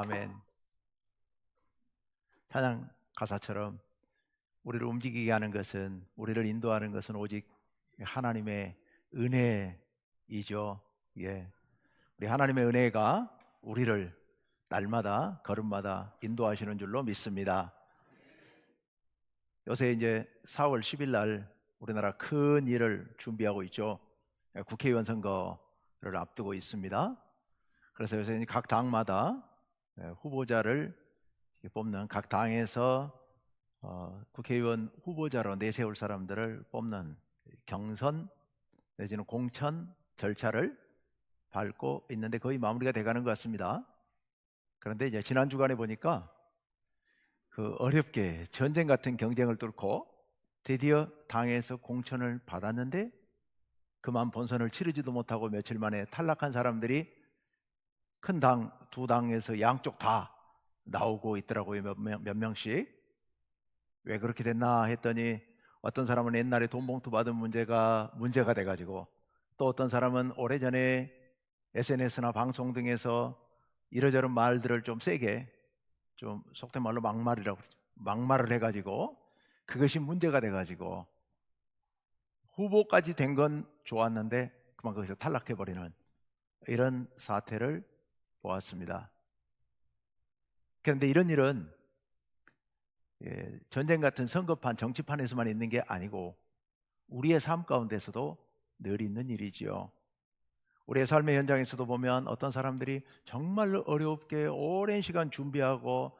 아멘. 찬양 가사처럼 우리를 움직이게 하는 것은, 우리를 인도하는 것은 오직 하나님의 은혜이죠. 예. 우리 하나님의 은혜가 우리를 날마다 걸음마다 인도하시는 줄로 믿습니다. 요새 이제 4월 10일 날 우리나라 큰 일을 준비하고 있죠. 국회의원 선거를 앞두고 있습니다. 그래서 요새 각 당마다 후보자를 뽑는, 각 당에서 국회의원 후보자로 내세울 사람들을 뽑는 경선 내지는 공천 절차를 밟고 있는데 거의 마무리가 돼가는 것 같습니다. 그런데 이제 지난 주간에 보니까 그 어렵게 전쟁 같은 경쟁을 뚫고 드디어 당에서 공천을 받았는데 그만 본선을 치르지도 못하고 며칠 만에 탈락한 사람들이 큰 당, 두 당에서 양쪽 다 나오고 있더라고요. 몇 명씩. 왜 그렇게 됐나 했더니 어떤 사람은 옛날에 돈 봉투 받은 문제가 돼가지고, 또 어떤 사람은 오래전에 SNS나 방송 등에서 이러저런 말들을 좀 세게, 좀 속된 말로 막말이라고 그러죠. 막말을 해가지고 그것이 문제가 돼가지고 후보까지 된 건 좋았는데 그만 거기서 탈락해버리는 이런 사태를 보았습니다. 그런데 이런 일은 전쟁 같은 선거판, 정치판에서만 있는 게 아니고 우리의 삶 가운데서도 늘 있는 일이지요. 우리의 삶의 현장에서도 보면 어떤 사람들이 정말로 어렵게 오랜 시간 준비하고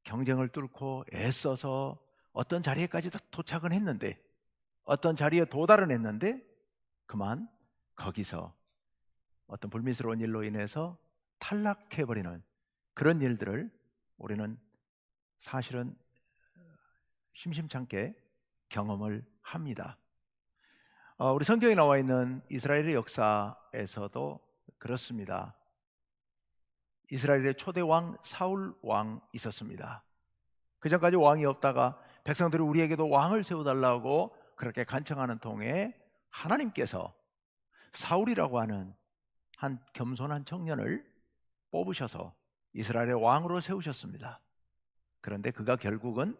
경쟁을 뚫고 애써서 어떤 자리에까지 도착은 했는데, 어떤 자리에 도달은 했는데 그만 거기서 어떤 불미스러운 일로 인해서 탈락해버리는 그런 일들을 우리는 사실은 심심찮게 경험을 합니다. 우리 성경에 나와 있는 이스라엘의 역사에서도 그렇습니다. 이스라엘의 초대 왕 사울 왕 있었습니다. 그 전까지 왕이 없다가 백성들이 우리에게도 왕을 세워달라고 그렇게 간청하는 통에 하나님께서 사울이라고 하는 한 겸손한 청년을 뽑으셔서 이스라엘의 왕으로 세우셨습니다. 그런데 그가 결국은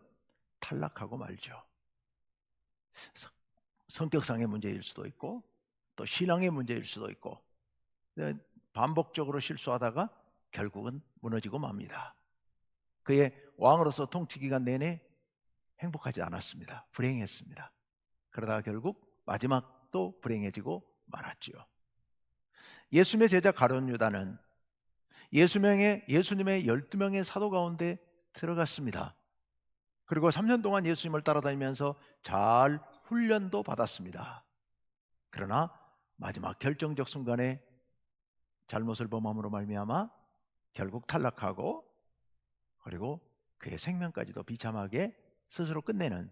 탈락하고 말죠. 성격상의 문제일 수도 있고 또 신앙의 문제일 수도 있고 반복적으로 실수하다가 결국은 무너지고 맙니다. 그의 왕으로서 통치 기간 내내 행복하지 않았습니다. 불행했습니다. 그러다가 결국 마지막도 불행해지고 말았지요. 예수님의 제자 가룟 유다는 예수님의 12명의 사도 가운데 들어갔습니다. 그리고 3년 동안 예수님을 따라다니면서 잘 훈련도 받았습니다. 그러나 마지막 결정적 순간에 잘못을 범함으로 말미암아 결국 탈락하고, 그리고 그의 생명까지도 비참하게 스스로 끝내는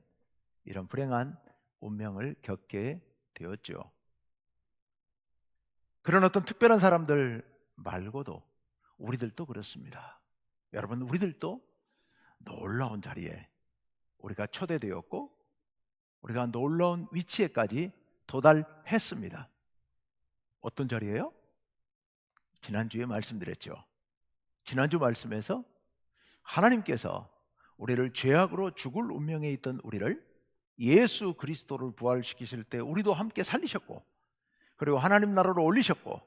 이런 불행한 운명을 겪게 되었죠. 그런 어떤 특별한 사람들 말고도 우리들도 그렇습니다. 여러분, 우리들도 놀라운 자리에 우리가 초대되었고 우리가 놀라운 위치에까지 도달했습니다. 어떤 자리예요? 지난주에 말씀드렸죠. 지난주 말씀에서 하나님께서 우리를 죄악으로 죽을 운명에 있던 우리를 예수 그리스도를 부활시키실 때 우리도 함께 살리셨고, 그리고 하나님 나라로 올리셨고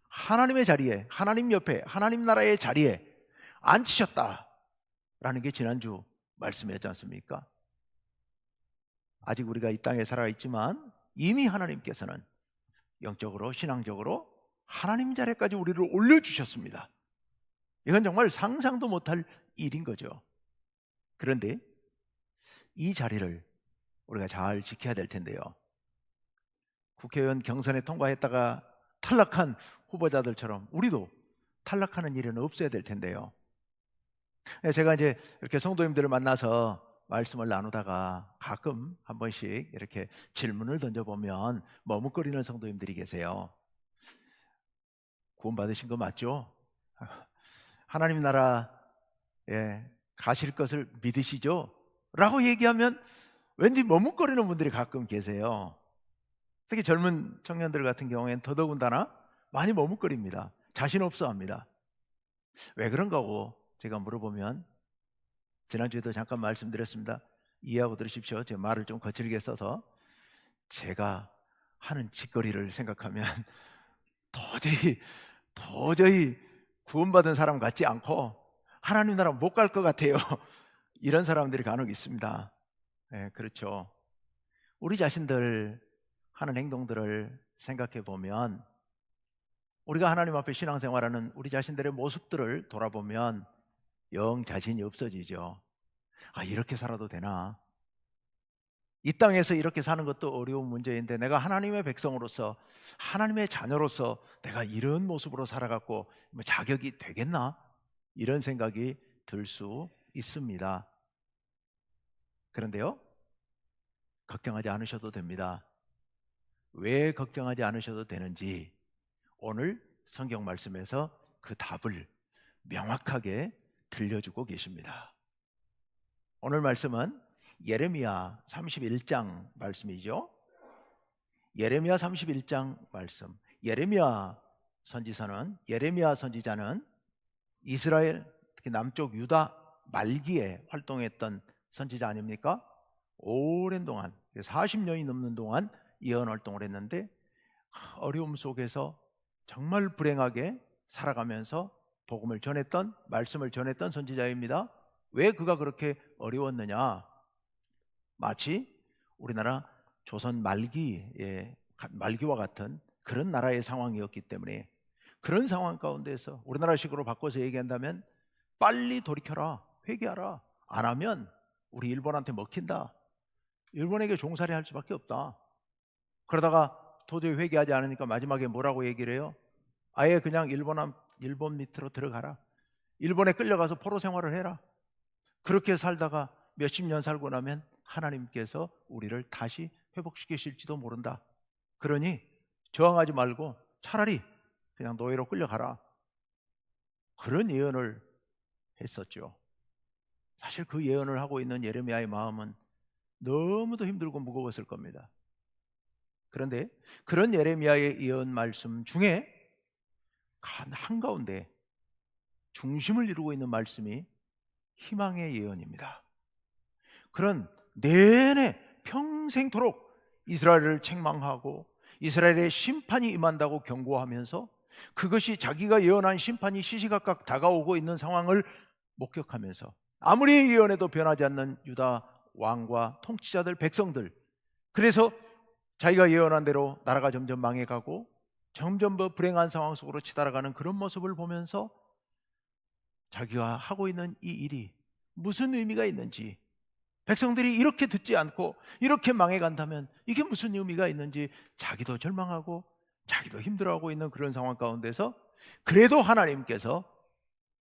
하나님의 자리에, 하나님 옆에, 하나님 나라의 자리에 앉히셨다라는 게 지난주 말씀이었지 않습니까? 아직 우리가 이 땅에 살아있지만 이미 하나님께서는 영적으로, 신앙적으로 하나님 자리까지 우리를 올려주셨습니다. 이건 정말 상상도 못할 일인 거죠. 그런데 이 자리를 우리가 잘 지켜야 될 텐데요. 국회의원 경선에 통과했다가 탈락한 후보자들처럼 우리도 탈락하는 일은 없어야 될 텐데요. 제가 이제 이렇게 성도님들을 만나서 말씀을 나누다가 가끔 한 번씩 이렇게 질문을 던져보면 머뭇거리는 성도님들이 계세요. 구원 받으신 거 맞죠? 하나님 나라에 가실 것을 믿으시죠? 라고 얘기하면 왠지 머뭇거리는 분들이 가끔 계세요. 특히 젊은 청년들 같은 경우에는 더더군다나 많이 머뭇거립니다. 자신 없어 합니다. 왜 그런가고 제가 물어보면, 지난주에도 잠깐 말씀드렸습니다. 이해하고 들으십시오. 제 말을 좀 거칠게 써서, 제가 하는 짓거리를 생각하면 도저히 구원받은 사람 같지 않고 하나님 나라 못 갈 것 같아요. 이런 사람들이 간혹 있습니다. 네, 그렇죠. 우리 자신들 하는 행동들을 생각해 보면, 우리가 하나님 앞에 신앙생활하는 우리 자신들의 모습들을 돌아보면 영 자신이 없어지죠. 이렇게 살아도 되나? 이 땅에서 이렇게 사는 것도 어려운 문제인데, 내가 하나님의 백성으로서, 하나님의 자녀로서 내가 이런 모습으로 살아갖고 자격이 되겠나? 이런 생각이 들 수 있습니다. 그런데요, 걱정하지 않으셔도 됩니다. 왜 걱정하지 않으셔도 되는지 오늘 성경 말씀에서 그 답을 명확하게 들려주고 계십니다. 오늘 말씀은 예레미야 31장 말씀이죠. 예레미야 31장 말씀. 예레미야 선지자는 이스라엘, 특히 남쪽 유다 말기에 활동했던 선지자 아닙니까? 오랜 동안, 40년이 넘는 동안 예언 활동을 했는데, 어려움 속에서 정말 불행하게 살아가면서 복음을 전했던, 말씀을 전했던 선지자입니다. 왜 그가 그렇게 어려웠느냐? 마치 우리나라 조선 말기와 같은 그런 나라의 상황이었기 때문에, 그런 상황 가운데서 우리나라식으로 바꿔서 얘기한다면, 빨리 돌이켜라, 회개하라, 안 하면 우리 일본한테 먹힌다, 일본에게 종살이 할 수밖에 없다. 그러다가 도저히 회개하지 않으니까 마지막에 뭐라고 얘기를 해요? 아예 그냥 일본 밑으로 들어가라, 일본에 끌려가서 포로 생활을 해라. 그렇게 살다가 몇십 년 살고 나면 하나님께서 우리를 다시 회복시키실지도 모른다. 그러니 저항하지 말고 차라리 그냥 노예로 끌려가라. 그런 예언을 했었죠. 사실 그 예언을 하고 있는 예레미야의 마음은 너무도 힘들고 무거웠을 겁니다. 그런데 그런 예레미야의 예언 말씀 중에 한가운데 중심을 이루고 있는 말씀이 희망의 예언입니다. 그런 내내 평생토록 이스라엘을 책망하고 이스라엘의 심판이 임한다고 경고하면서, 그것이 자기가 예언한 심판이 시시각각 다가오고 있는 상황을 목격하면서, 아무리 예언해도 변하지 않는 유다 왕과 통치자들, 백성들, 그래서 자기가 예언한 대로 나라가 점점 망해가고 점점 더 불행한 상황 속으로 치달아가는 그런 모습을 보면서, 자기가 하고 있는 이 일이 무슨 의미가 있는지, 백성들이 이렇게 듣지 않고 이렇게 망해간다면 이게 무슨 의미가 있는지 자기도 절망하고 자기도 힘들어하고 있는 그런 상황 가운데서, 그래도 하나님께서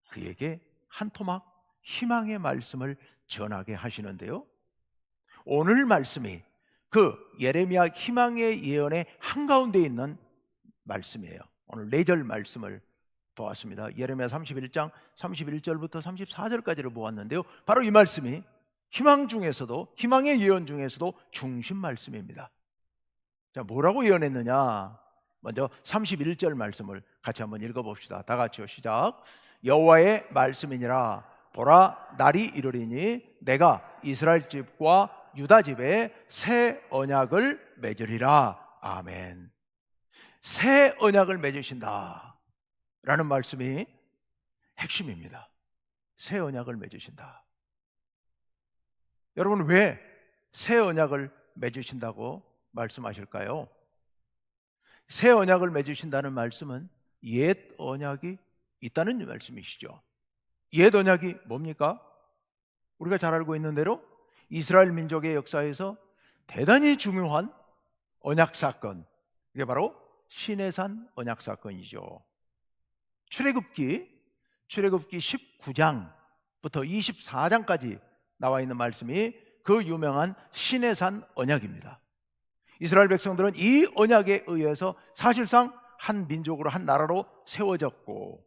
그에게 한 토막 희망의 말씀을 전하게 하시는데요, 오늘 말씀이 그 예레미야 희망의 예언의 한가운데 있는 말씀이에요. 오늘 4절 말씀을 보았습니다. 예레미야 31장 31절부터 34절까지를 보았는데요, 바로 이 말씀이 희망의 예언 중에서도 중심 말씀입니다. 자, 뭐라고 예언했느냐? 먼저 31절 말씀을 같이 한번 읽어봅시다. 다 같이요, 시작. 여호와의 말씀이니라. 보라, 날이 이르리니 내가 이스라엘 집과 유다 집에 새 언약을 맺으리라. 아멘. 새 언약을 맺으신다 라는 말씀이 핵심입니다. 새 언약을 맺으신다. 여러분, 왜 새 언약을 맺으신다고 말씀하실까요? 새 언약을 맺으신다는 말씀은 옛 언약이 있다는 말씀이시죠. 옛 언약이 뭡니까? 우리가 잘 알고 있는 대로 이스라엘 민족의 역사에서 대단히 중요한 언약 사건, 이게 바로 시내산 언약 사건이죠. 출애굽기 19장부터 24장까지 나와 있는 말씀이 그 유명한 시내산 언약입니다. 이스라엘 백성들은 이 언약에 의해서 사실상 한 민족으로, 한 나라로 세워졌고,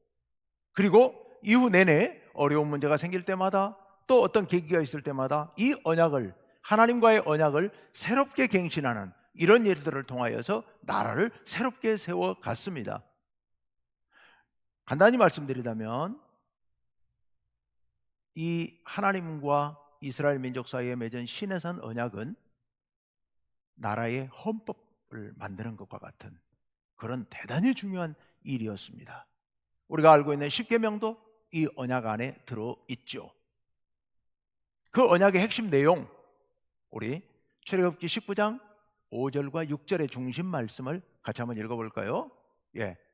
그리고 이후 내내 어려운 문제가 생길 때마다, 또 어떤 계기가 있을 때마다 이 언약을, 하나님과의 언약을 새롭게 갱신하는 이런 일들을 통하여서 나라를 새롭게 세워갔습니다. 간단히 말씀드리자면 이 하나님과 이스라엘 민족 사이에 맺은 시내산 언약은 나라의 헌법을 만드는 것과 같은 그런 대단히 중요한 일이었습니다. 우리가 알고 있는 십계명도 이 언약 안에 들어있죠. 그 언약의 핵심 내용, 우리 출애굽기 19장 5절과 6절의 중심 말씀을 같이 한번 읽어볼까요?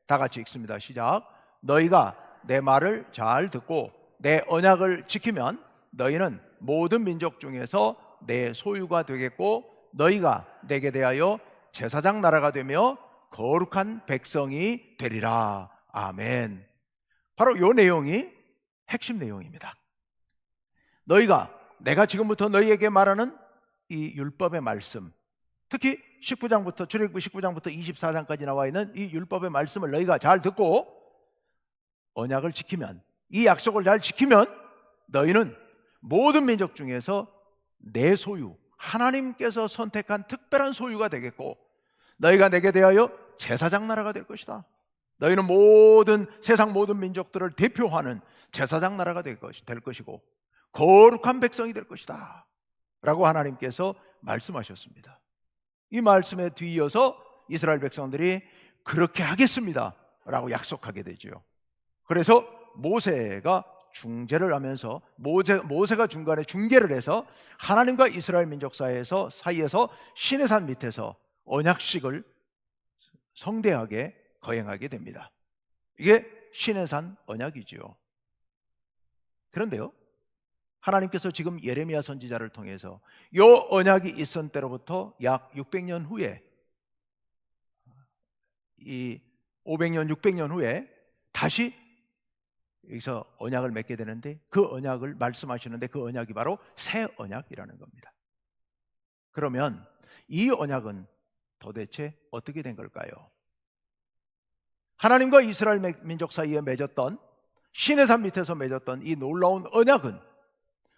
다 같이 읽습니다. 시작. 너희가 내 말을 잘 듣고 내 언약을 지키면 너희는 모든 민족 중에서 내 소유가 되겠고 너희가 내게 대하여 제사장 나라가 되며 거룩한 백성이 되리라. 아멘. 바로 이 내용이 핵심 내용입니다. 내가 지금부터 너희에게 말하는 이 율법의 말씀, 특히 19장부터 출애굽기 19장부터 24장까지 나와 있는 이 율법의 말씀을 너희가 잘 듣고 언약을 지키면, 이 약속을 잘 지키면 너희는 모든 민족 중에서 내 소유, 하나님께서 선택한 특별한 소유가 되겠고 너희가 내게 대하여 제사장 나라가 될 것이다. 너희는 세상 모든 민족들을 대표하는 제사장 나라가 될 것이고 거룩한 백성이 될 것이다 라고 하나님께서 말씀하셨습니다. 이 말씀에 뒤이어서 이스라엘 백성들이 그렇게 하겠습니다 라고 약속하게 되죠. 그래서 모세가 중재를 하면서 모세가 중간에 중개를 해서 하나님과 이스라엘 민족 사이에서 시내산 밑에서 언약식을 성대하게 거행하게 됩니다. 이게 시내산 언약이지요. 그런데요, 하나님께서 지금 예레미야 선지자를 통해서 이 언약이 있은 때로부터 약 600년 후에, 이 500년, 600년 후에 다시 여기서 언약을 맺게 되는데, 그 언약을 말씀하시는데 그 언약이 바로 새 언약이라는 겁니다. 그러면 이 언약은 도대체 어떻게 된 걸까요? 하나님과 이스라엘 민족 사이에 맺었던, 시내산 밑에서 맺었던 이 놀라운 언약은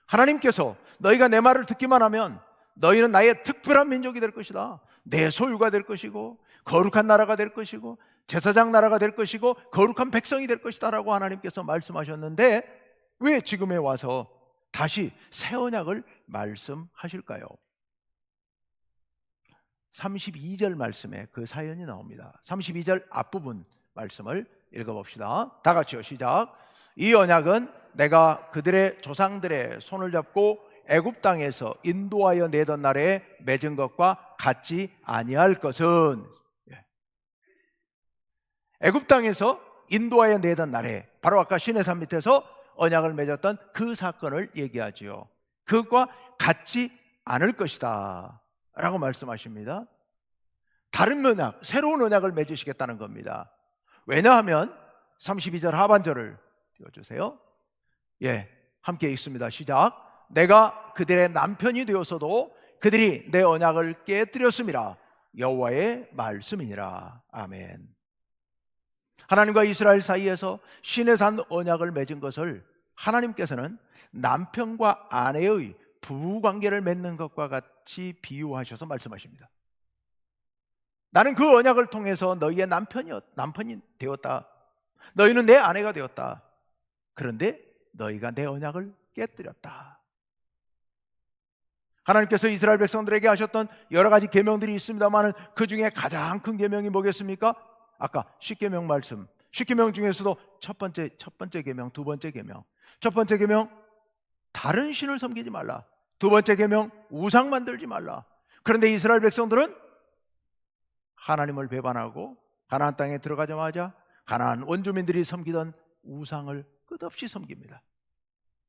하나님께서 너희가 내 말을 듣기만 하면 너희는 나의 특별한 민족이 될 것이다, 내 소유가 될 것이고 거룩한 나라가 될 것이고 제사장 나라가 될 것이고 거룩한 백성이 될 것이다 라고 하나님께서 말씀하셨는데 왜 지금에 와서 다시 새 언약을 말씀하실까요? 32절 말씀에 그 사연이 나옵니다. 32절 앞부분 말씀을 읽어봅시다. 다 같이요. 시작. 이 언약은 내가 그들의 조상들의 손을 잡고 애굽 땅에서 인도하여 내던 날에 맺은 것과 같지 아니할 것은, 애굽 땅에서 인도하여 내던 날에, 바로 아까 시내산 밑에서 언약을 맺었던 그 사건을 얘기하지요. 그것과 같지 않을 것이다 라고 말씀하십니다. 다른 언약, 새로운 언약을 맺으시겠다는 겁니다. 왜냐하면 32절 하반절을 띄워주세요. 함께 읽습니다. 시작. 내가 그들의 남편이 되었어도 그들이 내 언약을 깨뜨렸음이라. 여호와의 말씀이니라. 아멘. 하나님과 이스라엘 사이에서 시내산 언약을 맺은 것을 하나님께서는 남편과 아내의 부부관계를 맺는 것과 같이 비유하셔서 말씀하십니다. 나는 그 언약을 통해서 너희의 남편이 되었다. 너희는 내 아내가 되었다. 그런데 너희가 내 언약을 깨뜨렸다. 하나님께서 이스라엘 백성들에게 하셨던 여러 가지 계명들이 있습니다만 그 중에 가장 큰 계명이 뭐겠습니까? 아까 십계명 말씀, 십계명 중에서도 첫 번째 계명, 두 번째 계명. 첫 번째 계명, 다른 신을 섬기지 말라. 두 번째 계명, 우상 만들지 말라. 그런데 이스라엘 백성들은 하나님을 배반하고 가나안 땅에 들어가자마자 가나안 원주민들이 섬기던 우상을 끝없이 섬깁니다.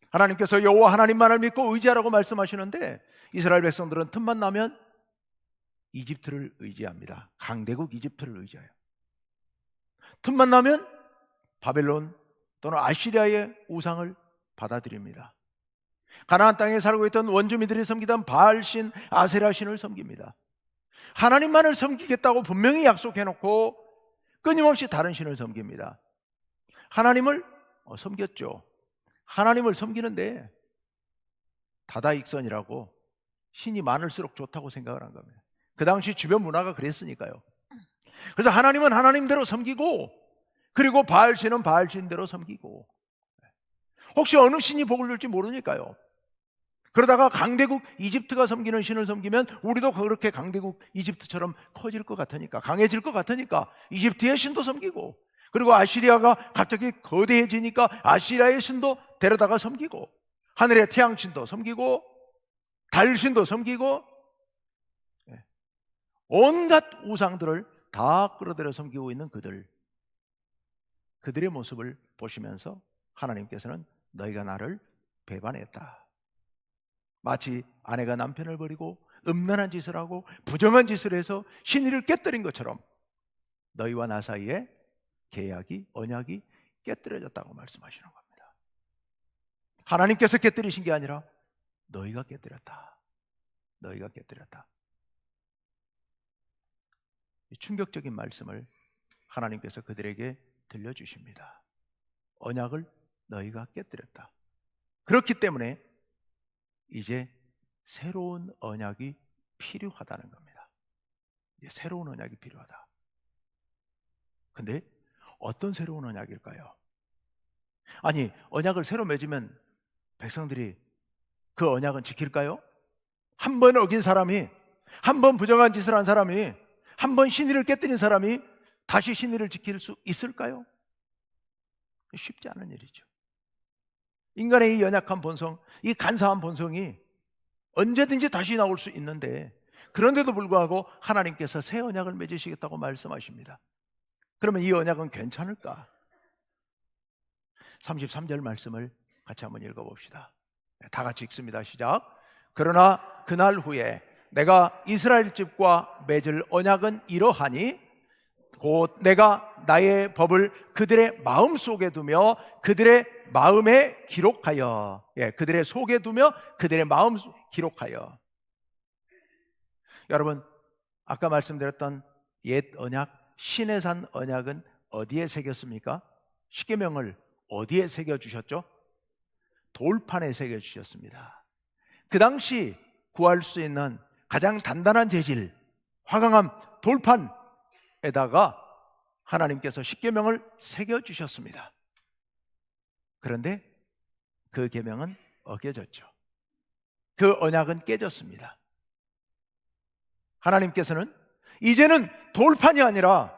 하나님께서 여호와 하나님만을 믿고 의지하라고 말씀하시는데 이스라엘 백성들은 틈만 나면 이집트를 의지합니다. 강대국 이집트를 의지해요. 틈만 나면 바벨론 또는 아시리아의 우상을 받아들입니다. 가나안 땅에 살고 있던 원주민들이 섬기던 바알신, 아세라신을 섬깁니다. 하나님만을 섬기겠다고 분명히 약속해놓고 끊임없이 다른 신을 섬깁니다. 하나님을 섬겼죠. 하나님을 섬기는데 다다익선이라고 신이 많을수록 좋다고 생각을 한 겁니다. 그 당시 주변 문화가 그랬으니까요. 그래서 하나님은 하나님대로 섬기고, 그리고 바알신은 바알신대로 섬기고, 혹시 어느 신이 복을 줄지 모르니까요. 그러다가 강대국 이집트가 섬기는 신을 섬기면 우리도 그렇게 강대국 이집트처럼 커질 것 같으니까, 강해질 것 같으니까 이집트의 신도 섬기고, 그리고 아시리아가 갑자기 거대해지니까 아시리아의 신도 데려다가 섬기고, 하늘의 태양신도 섬기고 달신도 섬기고, 온갖 우상들을 다 끌어들여 섬기고 있는 그들의 모습을 보시면서 하나님께서는 너희가 나를 배반했다, 마치 아내가 남편을 버리고 음란한 짓을 하고 부정한 짓을 해서 신의를 깨뜨린 것처럼 너희와 나 사이에 계약이, 언약이 깨뜨려졌다고 말씀하시는 겁니다. 하나님께서 깨뜨리신 게 아니라 너희가 깨뜨렸다. 너희가 깨뜨렸다. 이 충격적인 말씀을 하나님께서 그들에게 들려주십니다. 언약을 너희가 깨뜨렸다. 그렇기 때문에 이제 새로운 언약이 필요하다는 겁니다. 이제 새로운 언약이 필요하다. 근데 어떤 새로운 언약일까요? 아니, 언약을 새로 맺으면 백성들이 그 언약은 지킬까요? 한 번 어긴 사람이, 한 번 부정한 짓을 한 사람이, 한 번 신의를 깨뜨린 사람이 다시 신의를 지킬 수 있을까요? 쉽지 않은 일이죠. 인간의 이 연약한 본성, 이 간사한 본성이 언제든지 다시 나올 수 있는데, 그런데도 불구하고 하나님께서 새 언약을 맺으시겠다고 말씀하십니다. 그러면 이 언약은 괜찮을까? 33절 말씀을 같이 한번 읽어봅시다. 다 같이 읽습니다. 시작. 그러나 그날 후에 내가 이스라엘 집과 맺을 언약은 이러하니 곧 내가 나의 법을 그들의 마음속에 두며 그들의 마음에 기록하여, 그들의 속에 두며 그들의 마음 기록하여. 여러분, 아까 말씀드렸던 옛 언약, 시내산 언약은 어디에 새겼습니까? 십계명을 어디에 새겨주셨죠? 돌판에 새겨주셨습니다. 그 당시 구할 수 있는 가장 단단한 재질, 화강암 돌판에다가 하나님께서 십계명을 새겨주셨습니다. 그런데 그 계명은 어겨졌죠. 그 언약은 깨졌습니다. 하나님께서는 이제는 돌판이 아니라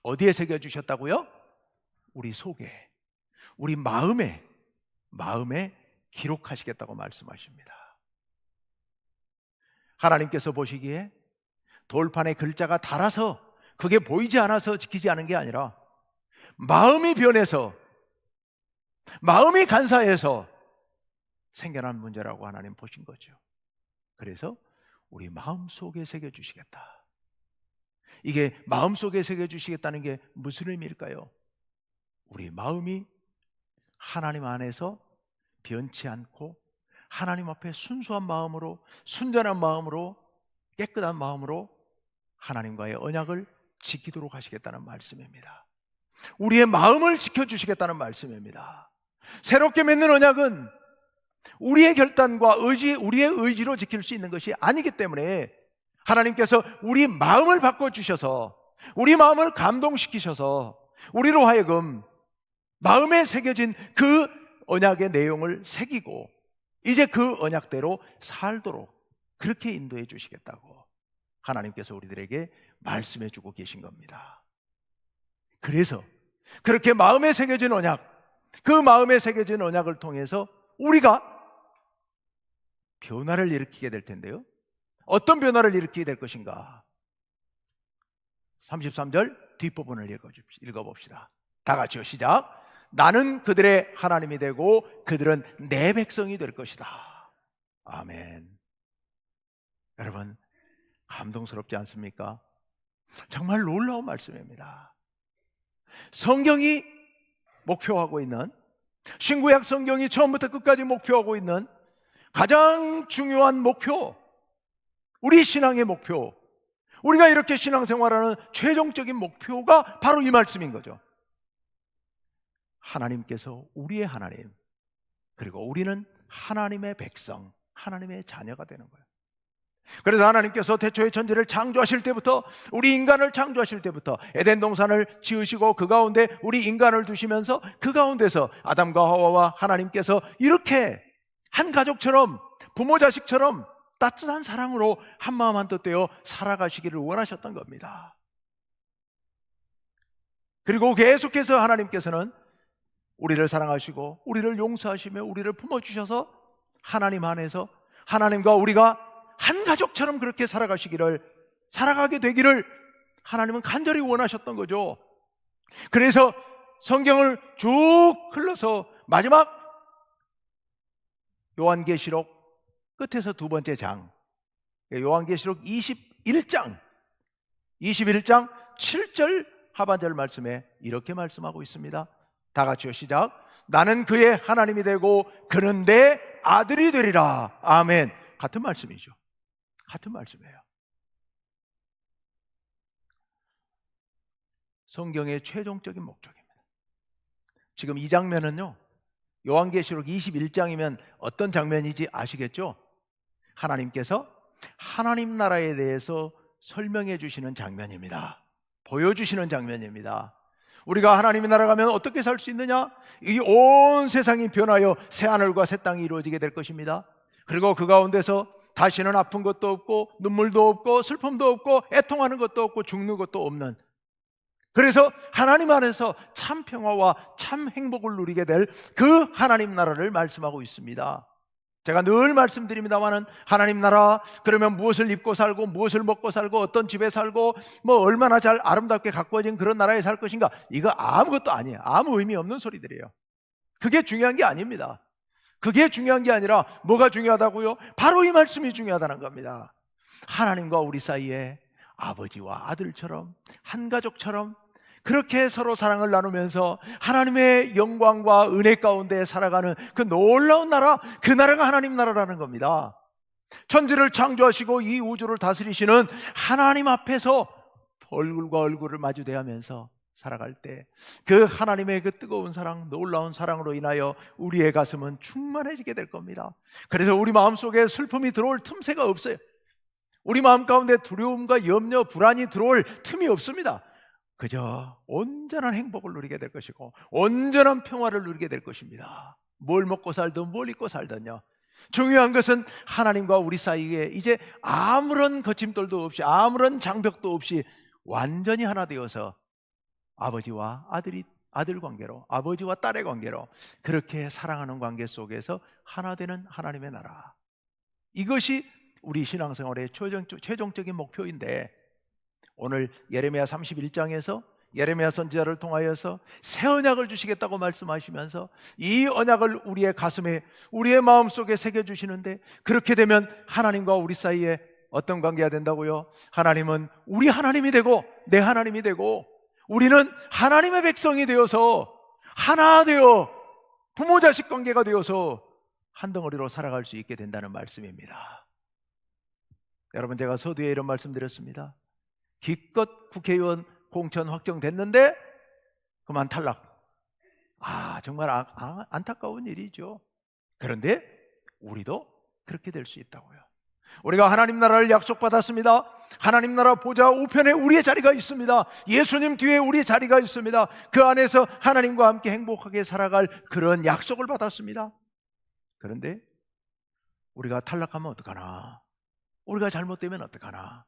어디에 새겨주셨다고요? 우리 속에, 우리 마음에 기록하시겠다고 말씀하십니다. 하나님께서 보시기에 돌판에 글자가 달아서 그게 보이지 않아서 지키지 않은 게 아니라 마음이 변해서, 마음이 간사해서 생겨난 문제라고 하나님 보신 거죠. 그래서 우리 마음속에 새겨주시겠다. 이게 마음속에 새겨주시겠다는 게 무슨 의미일까요? 우리 마음이 하나님 안에서 변치 않고 하나님 앞에 순수한 마음으로, 순전한 마음으로, 깨끗한 마음으로 하나님과의 언약을 지키도록 하시겠다는 말씀입니다. 우리의 마음을 지켜주시겠다는 말씀입니다. 새롭게 맺는 언약은 우리의 결단과 우리의 의지로 지킬 수 있는 것이 아니기 때문에 하나님께서 우리 마음을 바꿔주셔서, 우리 마음을 감동시키셔서 우리로 하여금 마음에 새겨진 그 언약의 내용을 새기고 이제 그 언약대로 살도록 그렇게 인도해 주시겠다고 하나님께서 우리들에게 말씀해 주고 계신 겁니다. 그래서 그렇게 마음에 새겨진 언약, 그 마음에 새겨진 언약을 통해서 우리가 변화를 일으키게 될 텐데요. 어떤 변화를 일으키게 될 것인가? 33절 뒷부분을 읽어봅시다. 다 같이요. 시작. 나는 그들의 하나님이 되고 그들은 내 백성이 될 것이다. 아멘. 여러분, 감동스럽지 않습니까? 정말 놀라운 말씀입니다. 성경이 목표하고 있는, 신구약 성경이 처음부터 끝까지 목표하고 있는 가장 중요한 목표, 우리 신앙의 목표, 우리가 이렇게 신앙생활하는 최종적인 목표가 바로 이 말씀인 거죠. 하나님께서 우리의 하나님, 그리고 우리는 하나님의 백성, 하나님의 자녀가 되는 거예요. 그래서 하나님께서 태초의 천지를 창조하실 때부터, 우리 인간을 창조하실 때부터 에덴 동산을 지으시고 그 가운데 우리 인간을 두시면서 그 가운데서 아담과 하와와 하나님께서 이렇게 한 가족처럼, 부모 자식처럼 따뜻한 사랑으로 한마음 한뜻 되어 살아가시기를 원하셨던 겁니다. 그리고 계속해서 하나님께서는 우리를 사랑하시고 우리를 용서하시며 우리를 품어주셔서 하나님 안에서 하나님과 우리가 한 가족처럼 그렇게 살아가게 되기를 하나님은 간절히 원하셨던 거죠. 그래서 성경을 쭉 흘러서 마지막 요한계시록 끝에서 두 번째 장, 요한계시록 21장 7절 하반절 말씀에 이렇게 말씀하고 있습니다. 다 같이요, 시작. 나는 그의 하나님이 되고 그는 내 아들이 되리라. 아멘. 같은 말씀이죠. 같은 말씀이에요. 성경의 최종적인 목적입니다. 지금 이 장면은요, 요한계시록 21장이면 어떤 장면인지 아시겠죠? 하나님께서 하나님 나라에 대해서 설명해 주시는 장면입니다. 보여주시는 장면입니다. 우리가 하나님의 나라 가면 어떻게 살 수 있느냐? 이 온 세상이 변하여 새 하늘과 새 땅이 이루어지게 될 것입니다. 그리고 그 가운데서 다시는 아픈 것도 없고 눈물도 없고 슬픔도 없고 애통하는 것도 없고 죽는 것도 없는, 그래서 하나님 안에서 참 평화와 참 행복을 누리게 될 그 하나님 나라를 말씀하고 있습니다. 제가 늘 말씀드립니다마는 하나님 나라 그러면 무엇을 입고 살고 무엇을 먹고 살고 어떤 집에 살고 뭐 얼마나 잘 아름답게 가꾸어진 그런 나라에 살 것인가, 이거 아무것도 아니에요. 아무 의미 없는 소리들이에요. 그게 중요한 게 아닙니다. 그게 중요한 게 아니라 뭐가 중요하다고요? 바로 이 말씀이 중요하다는 겁니다. 하나님과 우리 사이에 아버지와 아들처럼 한 가족처럼 그렇게 서로 사랑을 나누면서 하나님의 영광과 은혜 가운데 살아가는 그 놀라운 나라, 그 나라가 하나님 나라라는 겁니다. 천지를 창조하시고 이 우주를 다스리시는 하나님 앞에서 얼굴과 얼굴을 마주대하면서 살아갈 때 그 하나님의 그 뜨거운 사랑, 놀라운 사랑으로 인하여 우리의 가슴은 충만해지게 될 겁니다. 그래서 우리 마음속에 슬픔이 들어올 틈새가 없어요. 우리 마음 가운데 두려움과 염려, 불안이 들어올 틈이 없습니다. 그저 온전한 행복을 누리게 될 것이고 온전한 평화를 누리게 될 것입니다. 뭘 먹고 살든 뭘 입고 살든요, 중요한 것은 하나님과 우리 사이에 이제 아무런 거침돌도 없이 아무런 장벽도 없이 완전히 하나 되어서 아버지와 아들 관계로, 아버지와 딸의 관계로 그렇게 사랑하는 관계 속에서 하나 되는 하나님의 나라, 이것이 우리 신앙생활의 최종적인 목표인데, 오늘 예레미야 31장에서 예레미야 선지자를 통하여서 새 언약을 주시겠다고 말씀하시면서 이 언약을 우리의 가슴에, 우리의 마음속에 새겨주시는데, 그렇게 되면 하나님과 우리 사이에 어떤 관계가 된다고요? 하나님은 우리 하나님이 되고 내 하나님이 되고 우리는 하나님의 백성이 되어서 하나 되어 부모 자식 관계가 되어서 한 덩어리로 살아갈 수 있게 된다는 말씀입니다. 여러분, 제가 서두에 이런 말씀드렸습니다. 기껏 국회의원 공천 확정됐는데 그만 탈락. 정말 안타까운 일이죠. 그런데 우리도 그렇게 될 수 있다고요. 우리가 하나님 나라를 약속받았습니다. 하나님 나라 보좌 우편에 우리의 자리가 있습니다. 예수님 뒤에 우리의 자리가 있습니다. 그 안에서 하나님과 함께 행복하게 살아갈 그런 약속을 받았습니다. 그런데 우리가 탈락하면 어떡하나, 우리가 잘못되면 어떡하나.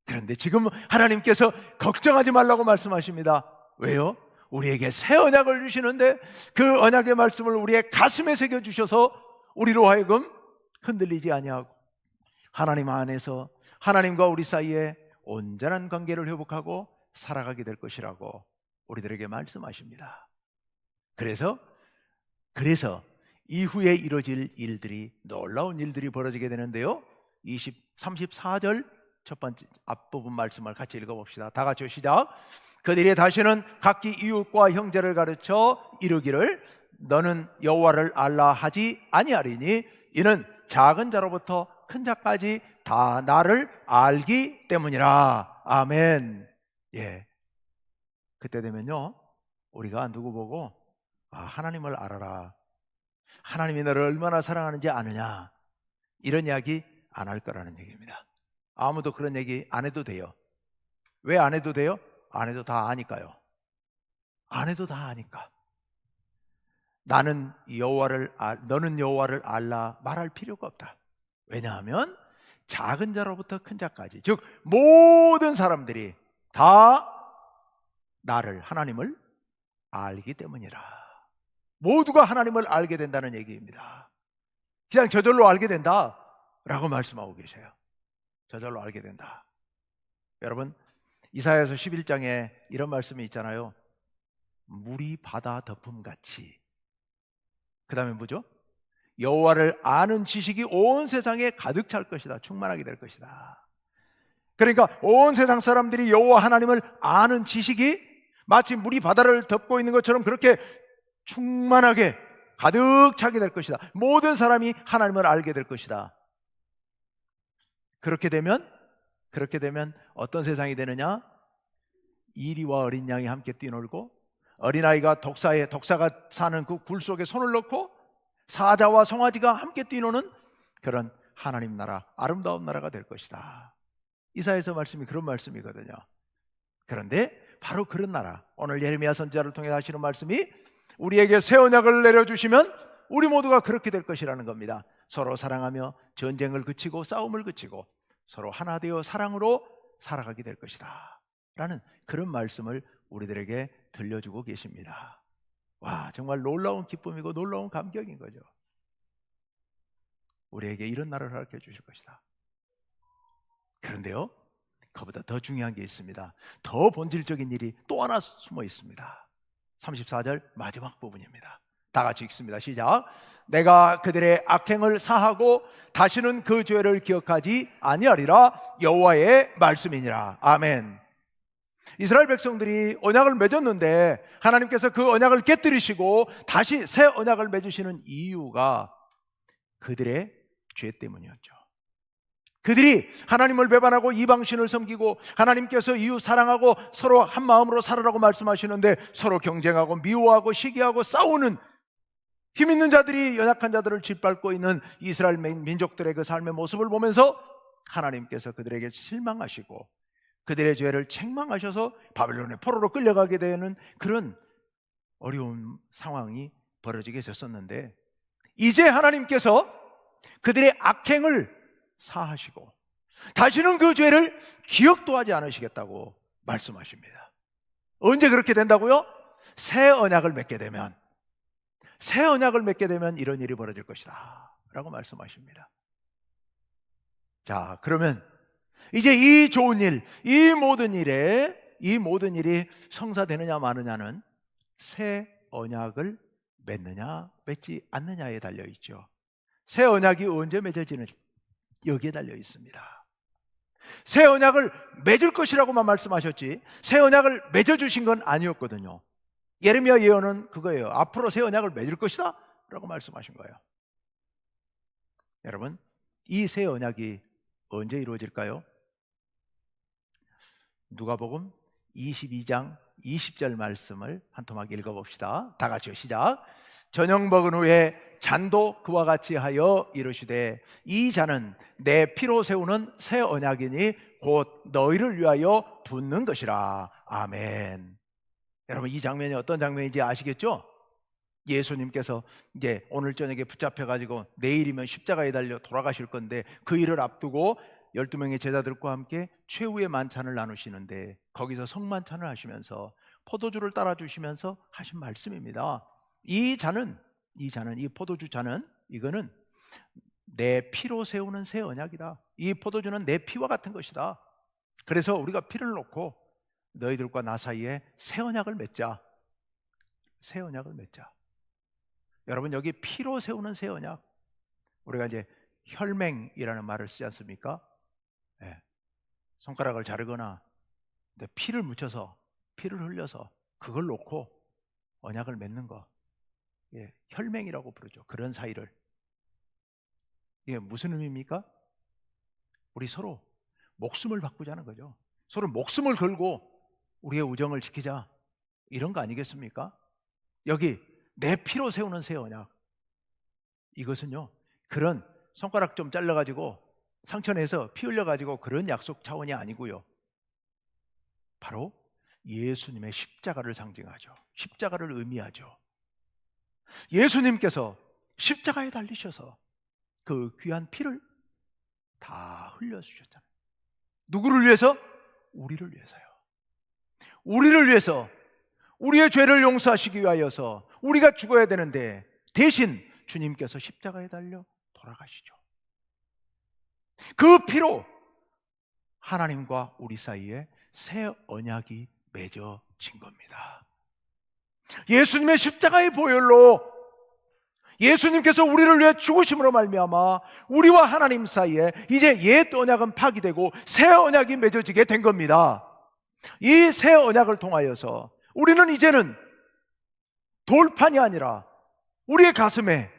그런데 지금 하나님께서 걱정하지 말라고 말씀하십니다. 왜요? 우리에게 새 언약을 주시는데 그 언약의 말씀을 우리의 가슴에 새겨주셔서 우리로 하여금 흔들리지 아니하고 하나님 안에서 하나님과 우리 사이에 온전한 관계를 회복하고 살아가게 될 것이라고 우리들에게 말씀하십니다. 그래서 이후에 이루어질 일들이, 놀라운 일들이 벌어지게 되는데요, 34절 첫 번째 앞부분 말씀을 같이 읽어봅시다. 다 같이 시작. 그들이 다시는 각기 이웃과 형제를 가르쳐 이르기를 너는 여호와를 알라 하지 아니하리니 이는 작은 자로부터 큰 자까지 다 나를 알기 때문이라. 아멘. 예. 그때 되면요, 우리가 누구 보고 하나님을 알아라, 하나님이 너를 얼마나 사랑하는지 아느냐, 이런 이야기 안 할 거라는 얘기입니다. 아무도 그런 얘기 안 해도 돼요. 왜 안 해도 돼요? 안 해도 다 아니까요. 안 해도 다 아니까. 너는 여호와를 알라 말할 필요가 없다. 왜냐하면 작은 자로부터 큰 자까지, 즉 모든 사람들이 다 나를, 하나님을 알기 때문이라. 모두가 하나님을 알게 된다는 얘기입니다. 그냥 저절로 알게 된다 라고 말씀하고 계셔요. 저절로 알게 된다. 여러분, 이사야서 11장에 이런 말씀이 있잖아요. 물이 바다 덮음같이. 그 다음에 뭐죠? 여호와를 아는 지식이 온 세상에 가득 찰 것이다. 충만하게 될 것이다. 그러니까 온 세상 사람들이 여호와 하나님을 아는 지식이 마치 물이 바다를 덮고 있는 것처럼 그렇게 충만하게 가득 차게 될 것이다. 모든 사람이 하나님을 알게 될 것이다. 그렇게 되면 어떤 세상이 되느냐? 이리와 어린 양이 함께 뛰놀고, 어린아이가 독사가 사는 그 굴 속에 손을 넣고, 사자와 송아지가 함께 뛰노는 그런 하나님 나라, 아름다운 나라가 될 것이다. 이사야서 말씀이 그런 말씀이거든요. 그런데 바로 그런 나라, 오늘 예레미야 선지자를 통해 하시는 말씀이 우리에게 새 언약을 내려주시면 우리 모두가 그렇게 될 것이라는 겁니다. 서로 사랑하며 전쟁을 그치고 싸움을 그치고 서로 하나 되어 사랑으로 살아가게 될 것이다 라는 그런 말씀을 우리들에게 들려주고 계십니다. 와, 정말 놀라운 기쁨이고 놀라운 감격인 거죠. 우리에게 이런 나라를 허락해 주실 것이다. 그런데요, 그보다 더 중요한 게 있습니다. 더 본질적인 일이 또 하나 숨어 있습니다. 34절 마지막 부분입니다. 다 같이 읽습니다. 시작. 내가 그들의 악행을 사하고 다시는 그 죄를 기억하지 아니하리라. 여호와의 말씀이니라. 아멘. 이스라엘 백성들이 언약을 맺었는데 하나님께서 그 언약을 깨뜨리시고 다시 새 언약을 맺으시는 이유가 그들의 죄 때문이었죠. 그들이 하나님을 배반하고 이방신을 섬기고 하나님께서 이웃 사랑하고 서로 한 마음으로 살아라고 말씀하시는데 서로 경쟁하고 미워하고 시기하고 싸우는 힘 있는 자들이 연약한 자들을 짓밟고 있는 이스라엘 민족들의 그 삶의 모습을 보면서 하나님께서 그들에게 실망하시고 그들의 죄를 책망하셔서 바벨론의 포로로 끌려가게 되는 그런 어려운 상황이 벌어지게 됐었는데, 이제 하나님께서 그들의 악행을 사하시고 다시는 그 죄를 기억도 하지 않으시겠다고 말씀하십니다. 언제 그렇게 된다고요? 새 언약을 맺게 되면 이런 일이 벌어질 것이다 라고 말씀하십니다. 자, 그러면 이제 이 좋은 일, 이 모든 일이 성사되느냐 마느냐는 새 언약을 맺느냐 맺지 않느냐에 달려있죠. 새 언약이 언제 맺어지는 여기에 달려 있습니다. 새 언약을 맺을 것이라고만 말씀하셨지 새 언약을 맺어주신 건 아니었거든요. 예레미야 예언은 그거예요. 앞으로 새 언약을 맺을 것이다 라고 말씀하신 거예요. 여러분, 이 새 언약이 언제 이루어질까요? 누가복음 22장 20절 말씀을 한 토막 읽어봅시다. 다 같이요. 시작. 저녁 먹은 후에 잔도 그와 같이 하여 이르시되 이 잔은 내 피로 세우는 새 언약이니 곧 너희를 위하여 붓는 것이라. 아멘. 여러분, 이 장면이 어떤 장면인지 아시겠죠? 예수님께서 이제 오늘 저녁에 붙잡혀가지고 내일이면 십자가에 달려 돌아가실 건데 그 일을 앞두고 12명의 제자들과 함께 최후의 만찬을 나누시는데 거기서 성만찬을 하시면서 포도주를 따라주시면서 하신 말씀입니다. 이 포도주 잔은 이거는 내 피로 세우는 새 언약이다. 이 포도주는 내 피와 같은 것이다. 그래서 우리가 피를 놓고 너희들과 나 사이에 새 언약을 맺자. 새 언약을 맺자. 여러분, 여기 피로 세우는 새 언약, 우리가 이제 혈맹이라는 말을 쓰지 않습니까? 네. 손가락을 자르거나 피를 묻혀서 피를 흘려서 그걸 놓고 언약을 맺는 거, 예, 혈맹이라고 부르죠. 그런 사이를. 이게 무슨 의미입니까? 우리 서로 목숨을 바꾸자는 거죠. 서로 목숨을 걸고 우리의 우정을 지키자, 이런 거 아니겠습니까? 여기 내 피로 세우는 새 언약, 이것은요 그런 손가락 좀 잘라가지고 상처내서 피 흘려가지고 그런 약속 차원이 아니고요. 바로 예수님의 십자가를 상징하죠. 십자가를 의미하죠. 예수님께서 십자가에 달리셔서 그 귀한 피를 다 흘려주셨잖아요. 누구를 위해서? 우리를 위해서요. 우리를 위해서, 우리의 죄를 용서하시기 위하여서 우리가 죽어야 되는데 대신 주님께서 십자가에 달려 돌아가시죠. 그 피로 하나님과 우리 사이에 새 언약이 맺어진 겁니다. 예수님의 십자가의 보혈로 예수님께서 우리를 위해 죽으심으로 말미암아 우리와 하나님 사이에 이제 옛 언약은 파기되고 새 언약이 맺어지게 된 겁니다. 이 새 언약을 통하여서 우리는 이제는 돌판이 아니라 우리의 가슴에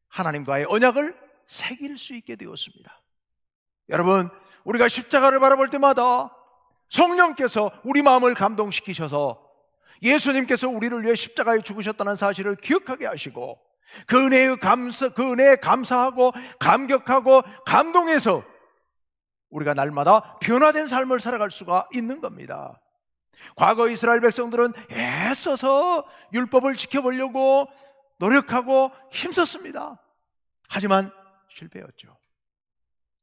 하나님과의 언약을 새길 수 있게 되었습니다. 여러분, 우리가 십자가를 바라볼 때마다 성령께서 우리 마음을 감동시키셔서 예수님께서 우리를 위해 십자가에 죽으셨다는 사실을 기억하게 하시고 그 은혜에 감사하고 감격하고 감동해서 우리가 날마다 변화된 삶을 살아갈 수가 있는 겁니다. 과거 이스라엘 백성들은 애써서 율법을 지켜보려고 노력하고 힘썼습니다. 하지만 실패했죠.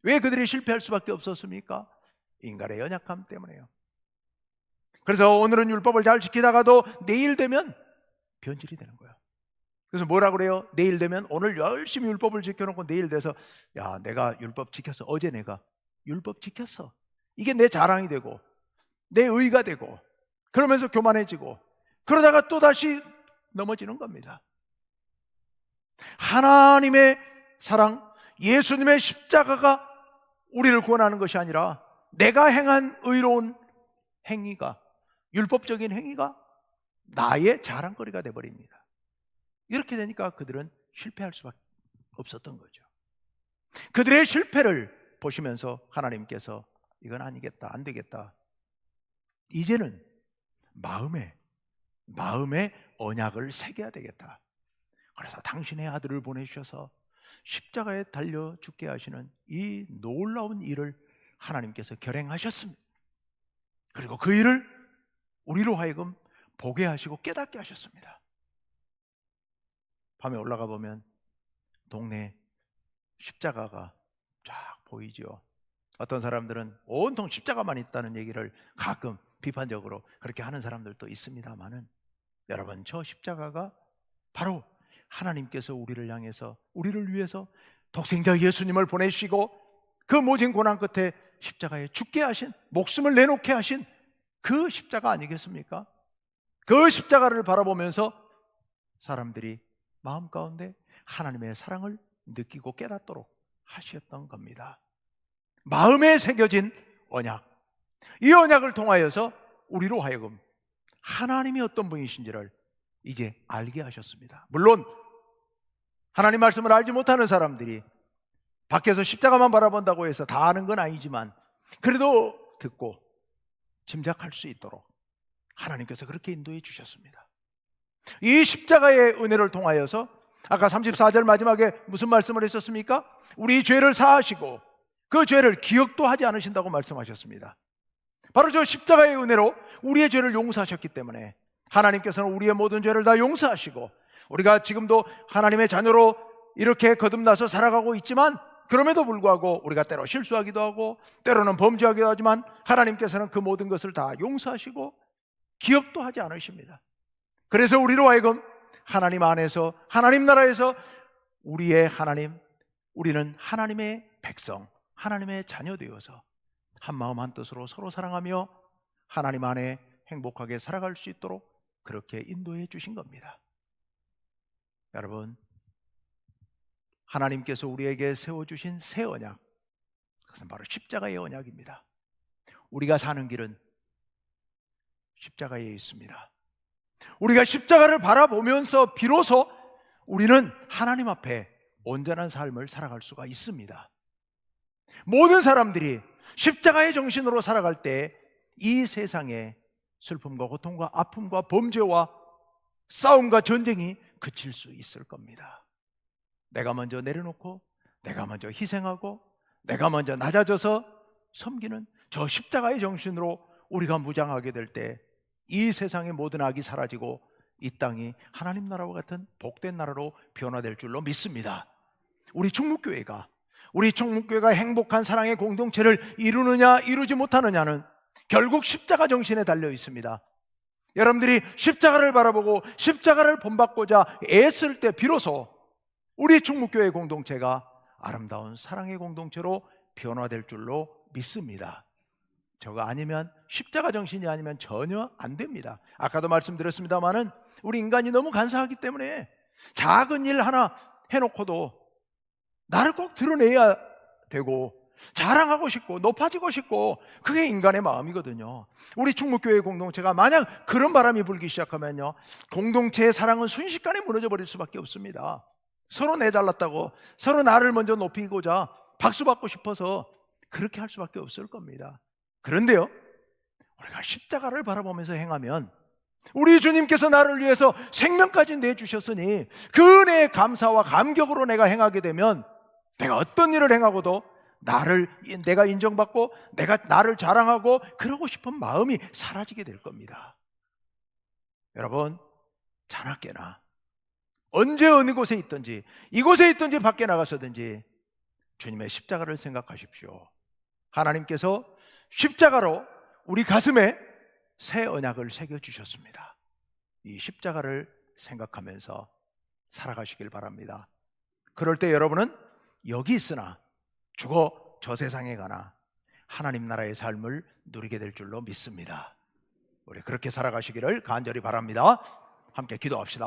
왜 그들이 실패할 수밖에 없었습니까? 인간의 연약함 때문에요. 그래서 오늘은 율법을 잘 지키다가도 내일 되면 변질이 되는 거예요. 그래서 뭐라 그래요? 내일 되면 오늘 열심히 율법을 지켜놓고 내일 돼서 야, 내가 율법 지켰어. 어제 내가 율법 지켰어. 이게 내 자랑이 되고 내 의가 되고 그러면서 교만해지고 그러다가 또다시 넘어지는 겁니다. 하나님의 사랑, 예수님의 십자가가 우리를 구원하는 것이 아니라 내가 행한 의로운 행위가, 율법적인 행위가 나의 자랑거리가 되어버립니다. 이렇게 되니까 그들은 실패할 수밖에 없었던 거죠. 그들의 실패를 보시면서 하나님께서 이건 아니겠다, 안 되겠다. 이제는 마음에 언약을 새겨야 되겠다. 그래서 당신의 아들을 보내주셔서 십자가에 달려 죽게 하시는 이 놀라운 일을 하나님께서 결행하셨습니다. 그리고 그 일을 우리로 하여금 보게 하시고 깨닫게 하셨습니다. 밤에 올라가 보면 동네 십자가가 쫙 보이죠. 어떤 사람들은 온통 십자가만 있다는 얘기를 가끔 비판적으로 그렇게 하는 사람들도 있습니다만은 여러분, 저 십자가가 바로 하나님께서 우리를 향해서 우리를 위해서 독생자 예수님을 보내시고 그 모진 고난 끝에 십자가에 죽게 하신, 목숨을 내놓게 하신 그 십자가 아니겠습니까? 그 십자가를 바라보면서 사람들이 마음 가운데 하나님의 사랑을 느끼고 깨닫도록 하셨던 겁니다. 마음에 새겨진 언약, 이 언약을 통하여서 우리로 하여금 하나님이 어떤 분이신지를 이제 알게 하셨습니다. 물론 하나님 말씀을 알지 못하는 사람들이 밖에서 십자가만 바라본다고 해서 다 아는 건 아니지만 그래도 듣고 짐작할 수 있도록 하나님께서 그렇게 인도해 주셨습니다. 이 십자가의 은혜를 통하여서 아까 34절 마지막에 무슨 말씀을 했었습니까? 우리 죄를 사하시고 그 죄를 기억도 하지 않으신다고 말씀하셨습니다. 바로 저 십자가의 은혜로 우리의 죄를 용서하셨기 때문에 하나님께서는 우리의 모든 죄를 다 용서하시고 우리가 지금도 하나님의 자녀로 이렇게 거듭나서 살아가고 있지만 그럼에도 불구하고 우리가 때로 실수하기도 하고 때로는 범죄하기도 하지만 하나님께서는 그 모든 것을 다 용서하시고 기억도 하지 않으십니다. 그래서 우리로 하여금 하나님 안에서 하나님 나라에서 우리의 하나님, 우리는 하나님의 백성, 하나님의 자녀 되어서 한마음 한뜻으로 서로 사랑하며 하나님 안에 행복하게 살아갈 수 있도록 그렇게 인도해 주신 겁니다. 여러분, 하나님께서 우리에게 세워주신 새 언약, 그것은 바로 십자가의 언약입니다. 우리가 사는 길은 십자가에 있습니다. 우리가 십자가를 바라보면서 비로소 우리는 하나님 앞에 온전한 삶을 살아갈 수가 있습니다. 모든 사람들이 십자가의 정신으로 살아갈 때 이 세상에 슬픔과 고통과 아픔과 범죄와 싸움과 전쟁이 그칠 수 있을 겁니다. 내가 먼저 내려놓고 내가 먼저 희생하고 내가 먼저 낮아져서 섬기는 저 십자가의 정신으로 우리가 무장하게 될 때 이 세상의 모든 악이 사라지고 이 땅이 하나님 나라와 같은 복된 나라로 변화될 줄로 믿습니다. 우리 충무교회가 행복한 사랑의 공동체를 이루느냐 이루지 못하느냐는 결국 십자가 정신에 달려 있습니다. 여러분들이 십자가를 바라보고 십자가를 본받고자 애쓸 때 비로소 우리 충무교회 공동체가 아름다운 사랑의 공동체로 변화될 줄로 믿습니다. 저거 아니면, 십자가 정신이 아니면 전혀 안 됩니다. 아까도 말씀드렸습니다마는 우리 인간이 너무 간사하기 때문에 작은 일 하나 해놓고도 나를 꼭 드러내야 되고 자랑하고 싶고 높아지고 싶고, 그게 인간의 마음이거든요. 우리 충무교회 공동체가 만약 그런 바람이 불기 시작하면요, 공동체의 사랑은 순식간에 무너져 버릴 수밖에 없습니다. 서로 내잘났다고, 서로 나를 먼저 높이고자 박수받고 싶어서 그렇게 할 수밖에 없을 겁니다. 그런데요, 우리가 십자가를 바라보면서 행하면, 우리 주님께서 나를 위해서 생명까지 내주셨으니 그 은혜의 감사와 감격으로 내가 행하게 되면, 내가 어떤 일을 행하고도 내가 인정받고 내가 나를 자랑하고 그러고 싶은 마음이 사라지게 될 겁니다. 여러분, 자나깨나 언제 어느 곳에 있든지, 이곳에 있든지 밖에 나가서든지 주님의 십자가를 생각하십시오. 하나님께서 십자가로 우리 가슴에 새 언약을 새겨주셨습니다. 이 십자가를 생각하면서 살아가시길 바랍니다. 그럴 때 여러분은 여기 있으나 죽어 저 세상에 가나 하나님 나라의 삶을 누리게 될 줄로 믿습니다. 우리 그렇게 살아가시기를 간절히 바랍니다. 함께 기도합시다.